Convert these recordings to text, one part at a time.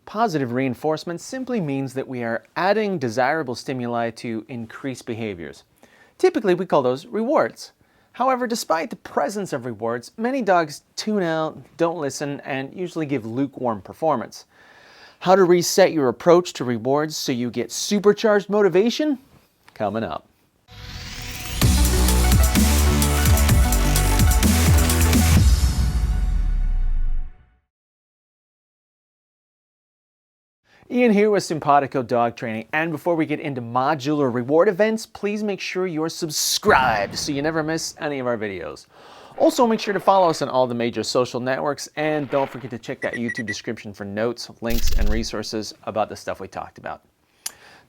Positive reinforcement simply means that we are adding desirable stimuli to increase behaviors. Typically, we call those rewards. However, despite the presence of rewards, many dogs tune out, don't listen, and usually give lukewarm performance. How to reset your approach to rewards so you get supercharged motivation? Coming up. Ian here with Simpawtico Dog Training, and before we get into Modular Reward Events, please make sure you're subscribed so you never miss any of our videos. Also, make sure to follow us on all the major social networks, and don't forget to check that YouTube description for notes, links, and resources about the stuff we talked about.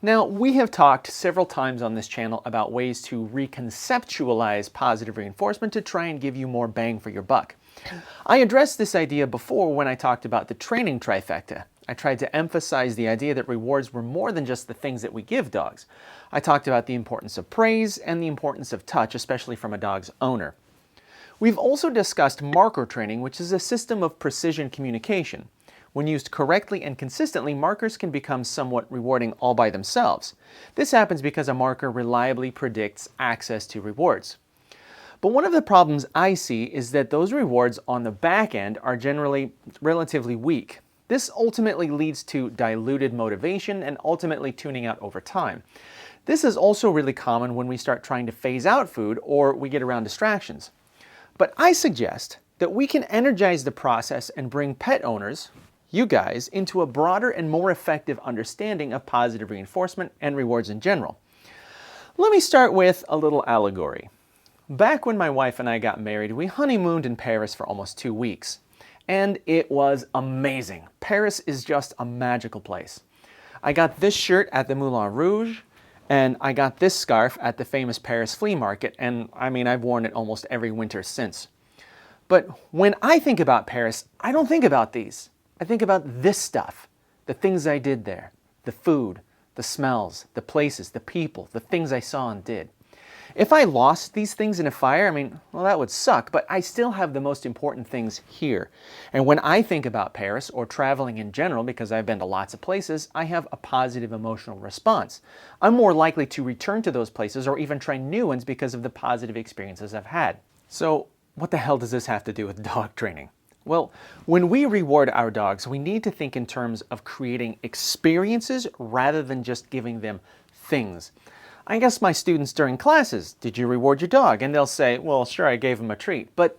Now, we have talked several times on this channel about ways to reconceptualize positive reinforcement to try and give you more bang for your buck. I addressed this idea before when I talked about the training trifecta. I tried to emphasize the idea that rewards were more than just the things that we give dogs. I talked about the importance of praise and the importance of touch, especially from a dog's owner. We've also discussed marker training, which is a system of precision communication. When used correctly and consistently, markers can become somewhat rewarding all by themselves. This happens because a marker reliably predicts access to rewards. But one of the problems I see is that those rewards on the back end are generally relatively weak. This ultimately leads to diluted motivation and ultimately tuning out over time. This is also really common when we start trying to phase out food or we get around distractions. But I suggest that we can energize the process and bring pet owners, you guys, into a broader and more effective understanding of positive reinforcement and rewards in general. Let me start with a little allegory. Back when my wife and I got married, we honeymooned in Paris for almost 2 weeks. And it was amazing. Paris is just a magical place. I got this shirt at the Moulin Rouge, and I got this scarf at the famous Paris flea market, and I've worn it almost every winter since. But when I think about Paris, I don't think about these. I think about this stuff, the things I did there, the food, the smells, the places, the people, the things I saw and did. If I lost these things in a fire, well, that would suck, but I still have the most important things here. And when I think about Paris or traveling in general, because I've been to lots of places, I have a positive emotional response. I'm more likely to return to those places or even try new ones because of the positive experiences I've had. So what the hell does this have to do with dog training? Well, when we reward our dogs, we need to think in terms of creating experiences rather than just giving them things. I ask my students during classes, did you reward your dog? And they'll say, well, sure, I gave him a treat. But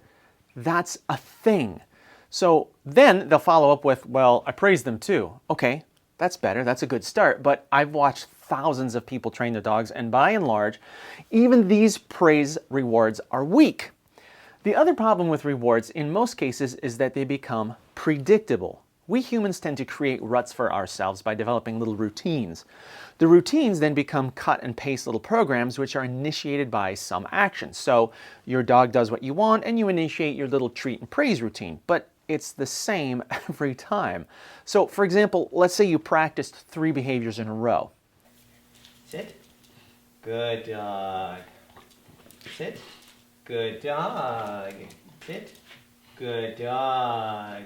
that's a thing. So then they'll follow up with, well, I praised them too. Okay, that's better. That's a good start. But I've watched thousands of people train their dogs, and by and large, even these praise rewards are weak. The other problem with rewards in most cases is that they become predictable. We humans tend to create ruts for ourselves by developing little routines. The routines then become cut and paste little programs which are initiated by some action. So your dog does what you want and you initiate your little treat and praise routine, but it's the same every time. So for example, let's say you practiced 3 behaviors in a row. Sit. Good dog. Sit. Good dog. Sit. Good dog.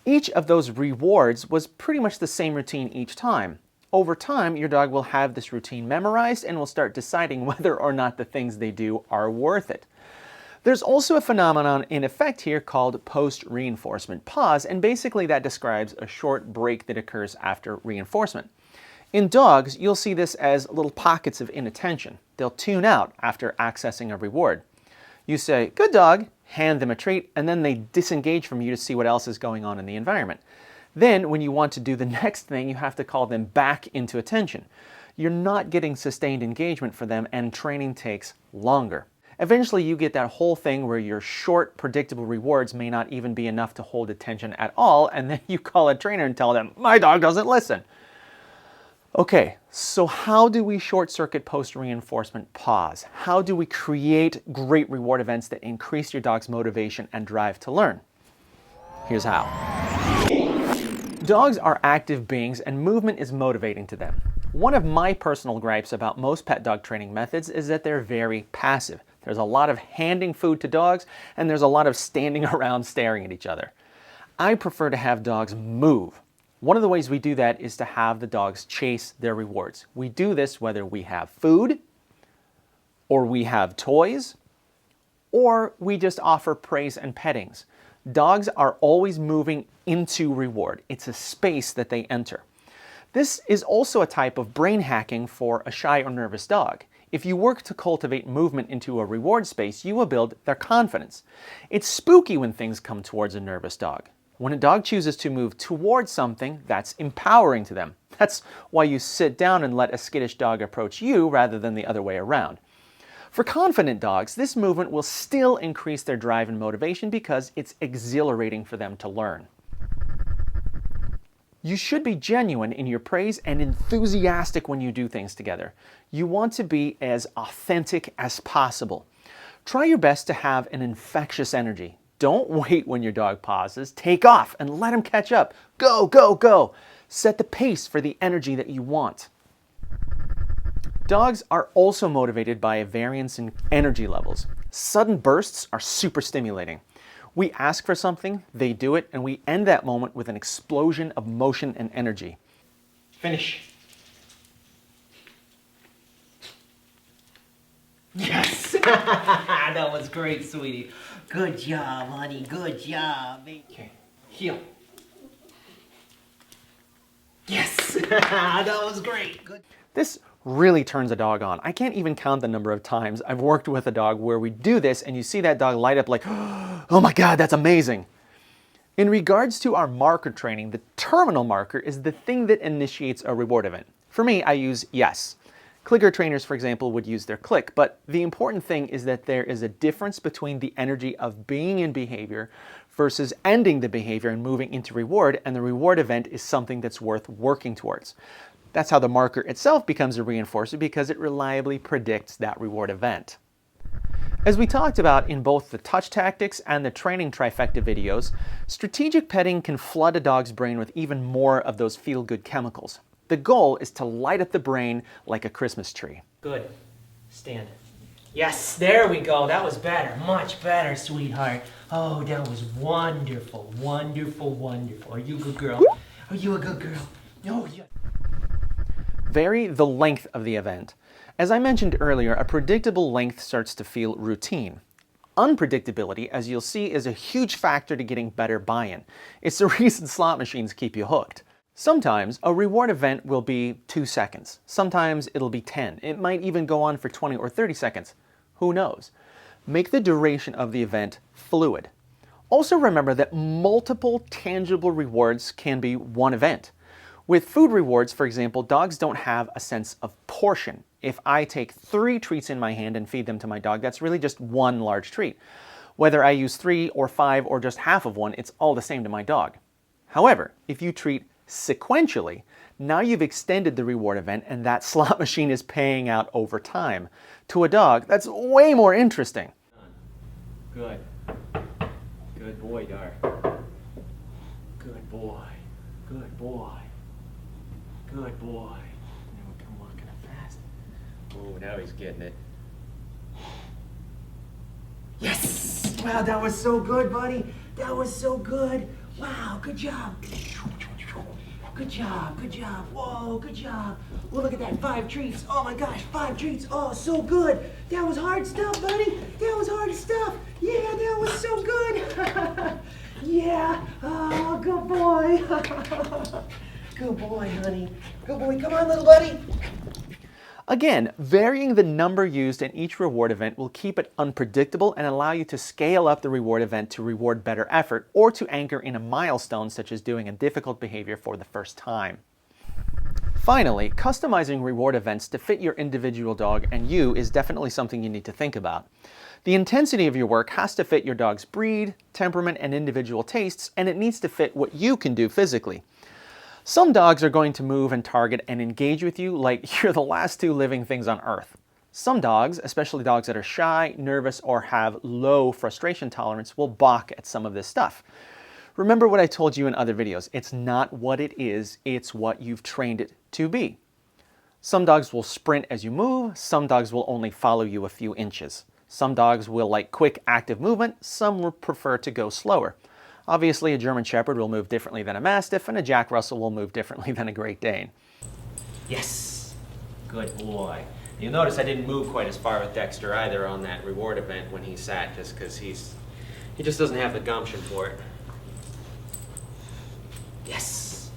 Each of those rewards was pretty much the same routine each time. Over time, your dog will have this routine memorized and will start deciding whether or not the things they do are worth it. There's also a phenomenon in effect here called post-reinforcement pause, and basically that describes a short break that occurs after reinforcement. In dogs, you'll see this as little pockets of inattention. They'll tune out after accessing a reward. You say, good dog, hand them a treat, and then they disengage from you to see what else is going on in the environment. Then, when you want to do the next thing, you have to call them back into attention. You're not getting sustained engagement for them, and training takes longer. Eventually, you get that whole thing where your short, predictable rewards may not even be enough to hold attention at all, and then you call a trainer and tell them, my dog doesn't listen. Okay, so how do we short-circuit post-reinforcement pause? How do we create great reward events that increase your dog's motivation and drive to learn? Here's how. Dogs are active beings and movement is motivating to them. One of my personal gripes about most pet dog training methods is that they're very passive. There's a lot of handing food to dogs and there's a lot of standing around staring at each other. I prefer to have dogs move. One of the ways we do that is to have the dogs chase their rewards. We do this whether we have food, or we have toys, or we just offer praise and pettings. Dogs are always moving into reward. It's a space that they enter. This is also a type of brain hacking for a shy or nervous dog. If you work to cultivate movement into a reward space, you will build their confidence. It's spooky when things come towards a nervous dog. When a dog chooses to move towards something, that's empowering to them. That's why you sit down and let a skittish dog approach you rather than the other way around. For confident dogs, this movement will still increase their drive and motivation because it's exhilarating for them to learn. You should be genuine in your praise and enthusiastic when you do things together. You want to be as authentic as possible. Try your best to have an infectious energy. Don't wait when your dog pauses. Take off and let him catch up. Go, go, go. Set the pace for the energy that you want. Dogs are also motivated by a variance in energy levels. Sudden bursts are super stimulating. We ask for something, they do it, and we end that moment with an explosion of motion and energy. Finish. Yes! That was great, sweetie. Good job, honey. Good job. Okay. Heel. Yes! That was great. Good. This really turns a dog on. I can't even count the number of times I've worked with a dog where we do this and you see that dog light up like, oh my God, that's amazing. In regards to our marker training, the terminal marker is the thing that initiates a reward event. For me, I use yes. Clicker trainers, for example, would use their click, but the important thing is that there is a difference between the energy of being in behavior versus ending the behavior and moving into reward, and the reward event is something that's worth working towards. That's how the marker itself becomes a reinforcer because it reliably predicts that reward event. As we talked about in both the touch tactics and the training trifecta videos, strategic petting can flood a dog's brain with even more of those feel-good chemicals. The goal is to light up the brain like a Christmas tree. Good. Stand. Yes, there we go. That was better. Much better, sweetheart. Oh, that was wonderful. Wonderful, wonderful. Are you a good girl? Are you a good girl? No, you... Vary the length of the event. As I mentioned earlier, a predictable length starts to feel routine. Unpredictability, as you'll see, is a huge factor to getting better buy-in. It's the reason slot machines keep you hooked. Sometimes a reward event will be 2 seconds. Sometimes it'll be 10. It might even go on for 20 or 30 seconds. Who knows? Make the duration of the event fluid. Also remember that multiple tangible rewards can be one event. With food rewards, for example, dogs don't have a sense of portion. If I take 3 treats in my hand and feed them to my dog, that's really just one large treat. Whether I use 3 or 5 or just half of one, it's all the same to my dog. However, if you treat sequentially, now you've extended the reward event and that slot machine is paying out over time. To a dog, that's way more interesting. Good. Good boy, Dar. Good boy. Good boy. Good boy. Now we come walking up fast. Oh, now he's getting it. Yes! Wow, that was so good, buddy. That was so good. Wow, good job. Good job, good job. Whoa, good job. Well, look at that, 5 treats. Oh my gosh, 5 treats. Oh, so good. That was hard stuff, buddy. That was hard stuff. Yeah, that was so good. Yeah. Oh, good boy. Good boy, honey. Good boy. Come on, little buddy. Again, varying the number used in each reward event will keep it unpredictable and allow you to scale up the reward event to reward better effort or to anchor in a milestone such as doing a difficult behavior for the first time. Finally, customizing reward events to fit your individual dog and you is definitely something you need to think about. The intensity of your work has to fit your dog's breed, temperament, and individual tastes, and it needs to fit what you can do physically. Some dogs are going to move and target and engage with you like you're the last 2 living things on earth. Some dogs, especially dogs that are shy, nervous, or have low frustration tolerance, will balk at some of this stuff. Remember what I told you in other videos. It's not what it is, it's what you've trained it to be. Some dogs will sprint as you move, some dogs will only follow you a few inches. Some dogs will like quick, active movement, some will prefer to go slower. Obviously, a German Shepherd will move differently than a Mastiff, and a Jack Russell will move differently than a Great Dane. Yes. Good boy. You'll notice I didn't move quite as far with Dexter either on that reward event when he sat, just because he just doesn't have the gumption for it. Yes.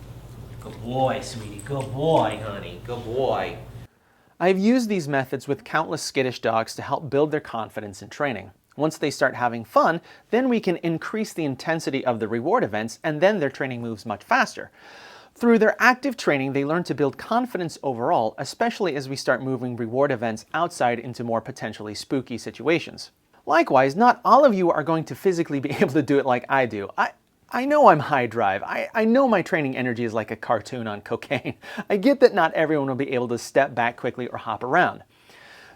Good boy, sweetie. Good boy, honey. Good boy. I've used these methods with countless skittish dogs to help build their confidence in training. Once they start having fun, then we can increase the intensity of the reward events, and then their training moves much faster. Through their active training, they learn to build confidence overall, especially as we start moving reward events outside into more potentially spooky situations. Likewise, not all of you are going to physically be able to do it like I do. I know I'm high drive. I know my training energy is like a cartoon on cocaine. I get that not everyone will be able to step back quickly or hop around.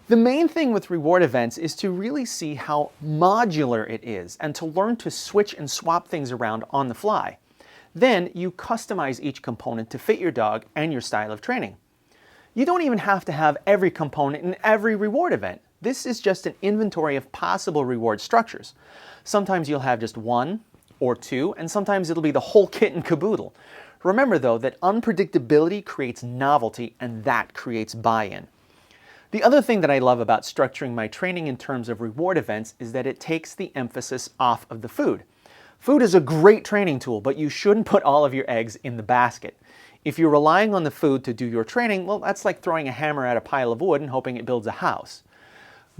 The main thing with reward events is to really see how modular it is and to learn to switch and swap things around on the fly. Then you customize each component to fit your dog and your style of training. You don't even have to have every component in every reward event. This is just an inventory of possible reward structures. Sometimes you'll have just one or two, and sometimes it'll be the whole kit and caboodle. Remember though that unpredictability creates novelty, and that creates buy-in. The other thing that I love about structuring my training in terms of reward events is that it takes the emphasis off of the food. Food is a great training tool, but you shouldn't put all of your eggs in the basket. If you're relying on the food to do your training, well, that's like throwing a hammer at a pile of wood and hoping it builds a house.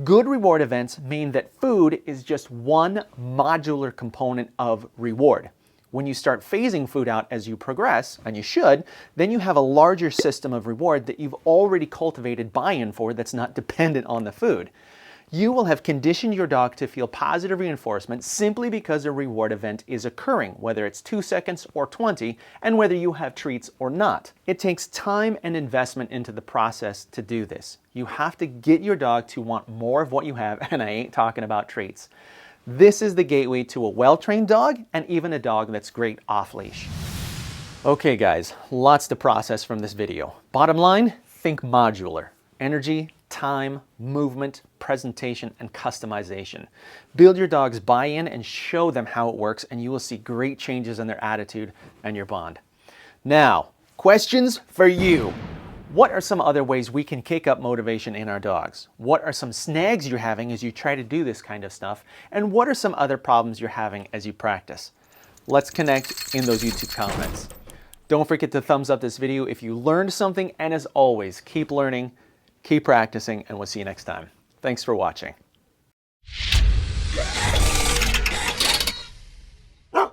Good reward events mean that food is just one modular component of reward. When you start phasing food out as you progress, and you should, then you have a larger system of reward that you've already cultivated buy-in for that's not dependent on the food. You will have conditioned your dog to feel positive reinforcement simply because a reward event is occurring, whether it's 2 seconds or 20, and whether you have treats or not. It takes time and investment into the process to do this. You have to get your dog to want more of what you have, and I ain't talking about treats. This is the gateway to a well-trained dog, and even a dog that's great off-leash. Okay guys, lots to process from this video. Bottom line, think modular. Energy, time, movement, presentation, and customization. Build your dog's buy-in and show them how it works, and you will see great changes in their attitude and your bond. Now, questions for you. What are some other ways we can kick up motivation in our dogs? What are some snags you're having as you try to do this kind of stuff? And what are some other problems you're having as you practice? Let's connect in those YouTube comments. Don't forget to thumbs up this video if you learned something, and as always, keep learning, keep practicing, and we'll see you next time. Thanks for watching.